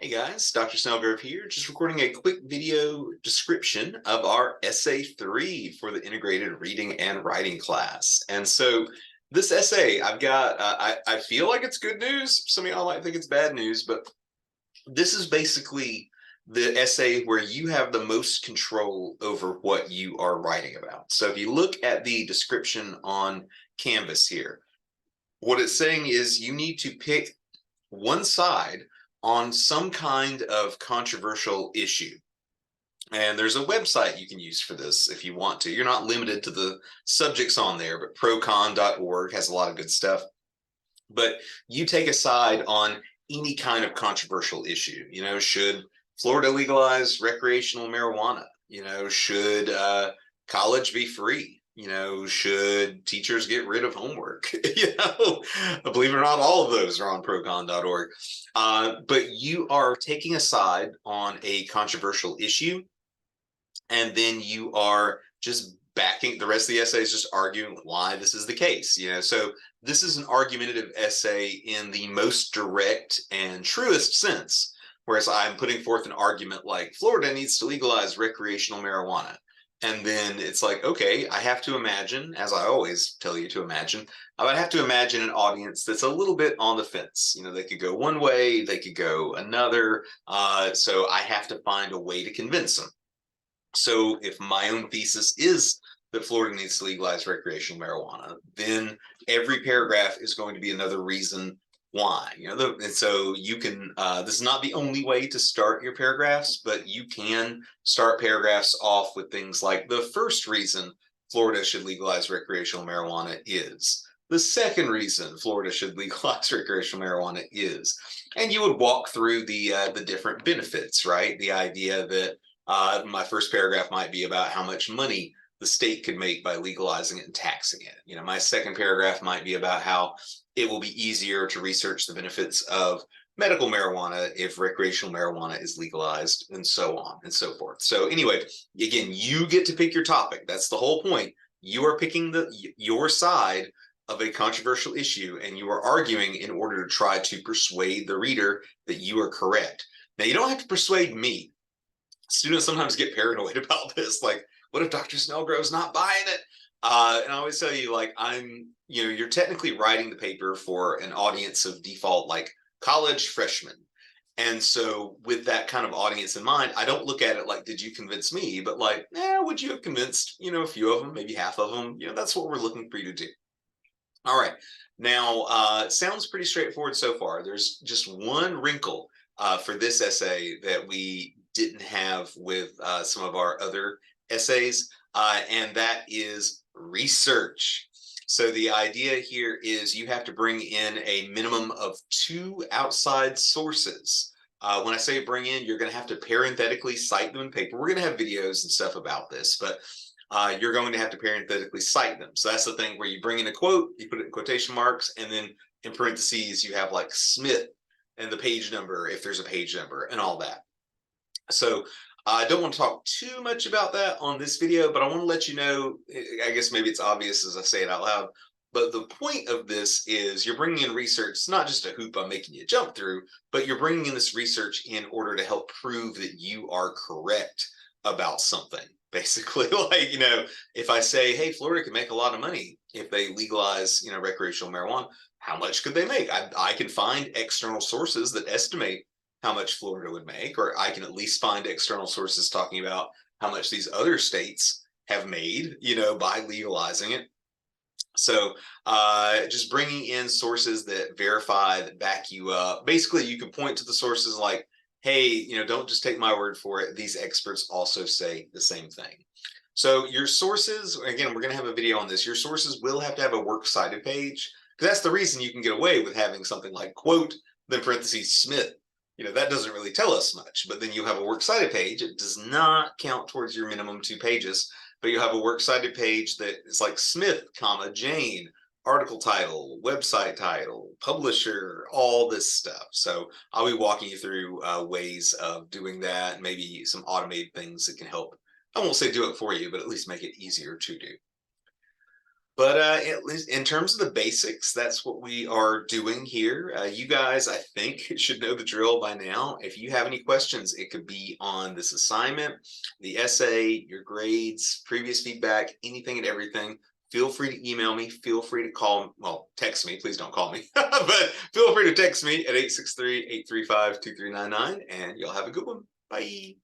Hey guys, Dr. Snellgrove here, just recording a quick video description of our essay 3 for the integrated reading and writing class. And so this essay, I feel like it's good news. Some of y'all might think it's bad news, but this is basically the essay where you have the most control over what you are writing about. So if you look at the description on Canvas here, what it's saying is you need to pick one side on some kind of controversial issue. And there's a website you can use for this if you want to. You're not limited to the subjects on there, but procon.org has a lot of good stuff. But you take a side on any kind of controversial issue. Should Florida legalize recreational marijuana? Should college be free? Should teachers get rid of homework? Believe it or not, all of those are on procon.org. But you are taking a side on a controversial issue, and then you are just backing the rest of the essay is just arguing why this is the case. So this is an argumentative essay in the most direct and truest sense, whereas I'm putting forth an argument like Florida needs to legalize recreational marijuana. And then it's like, okay, I have to imagine, as I always tell you to imagine, I would have to imagine an audience that's a little bit on the fence. They could go one way, they could go another. So I have to find a way to convince them. So if my own thesis is that Florida needs to legalize recreational marijuana, then every paragraph is going to be another reason why. And so you can, this is not the only way to start your paragraphs, but you can start paragraphs off with things like the first reason Florida should legalize recreational marijuana is. The second reason Florida should legalize recreational marijuana is. And you would walk through the different benefits, right? The idea that my first paragraph might be about how much money the state could make by legalizing it and taxing it. My second paragraph might be about how it will be easier to research the benefits of medical marijuana if recreational marijuana is legalized, and so on and so forth. So anyway, again, you get to pick your topic. That's the whole point. You are picking your side of a controversial issue, and you are arguing in order to try to persuade the reader that you are correct. Now, you don't have to persuade me. Students sometimes get paranoid about this. Like, what if Dr. Snellgrove's not buying it? And I always tell you, like, you're technically writing the paper for an audience of default, like college freshmen. And so with that kind of audience in mind, I don't look at it like, did you convince me? But like, would you have convinced, a few of them, maybe half of them? That's what we're looking for you to do. All right. Now, sounds pretty straightforward so far. There's just one wrinkle for this essay that we didn't have with some of our other essays, and that is research. So the idea here is you have to bring in a minimum of 2 outside sources. When I say bring in, you're going to have to parenthetically cite them in paper. We're going to have videos and stuff about this, but you're going to have to parenthetically cite them. So that's the thing where you bring in a quote, you put it in quotation marks, and then in parentheses, you have like Smith and the page number, if there's a page number, and all that. So I don't want to talk too much about that on this video, but I want to let you know, I guess maybe it's obvious as I say it out loud, but the point of this is you're bringing in research. It's not just a hoop I'm making you jump through, but you're bringing in this research in order to help prove that you are correct about something. Basically, like, if I say, hey, Florida can make a lot of money if they legalize, recreational marijuana, how much could they make? I can find external sources that estimate how much Florida would make, or I can at least find external sources talking about how much these other states have made, by legalizing it. So just bringing in sources that verify, that back you up. Basically, you can point to the sources like, hey, don't just take my word for it. These experts also say the same thing. So your sources, again, we're going to have a video on this. Your sources will have to have a works cited page, because that's the reason you can get away with having something like quote, then parentheses Smith. That doesn't really tell us much, but then you have a works cited page. It does not count towards your minimum 2 pages, but you have a works cited page that is like Smith, comma, Jane, article title, website title, publisher, all this stuff. So I'll be walking you through ways of doing that, maybe some automated things that can help. I won't say do it for you, but at least make it easier to do. But at least in terms of the basics, that's what we are doing here. You guys, I think, should know the drill by now. If you have any questions, it could be on this assignment, the essay, your grades, previous feedback, anything and everything. Feel free to email me. Feel free to call, well, text me. Please don't call me. But feel free to text me at 863-835-2399, and you'll have a good one. Bye.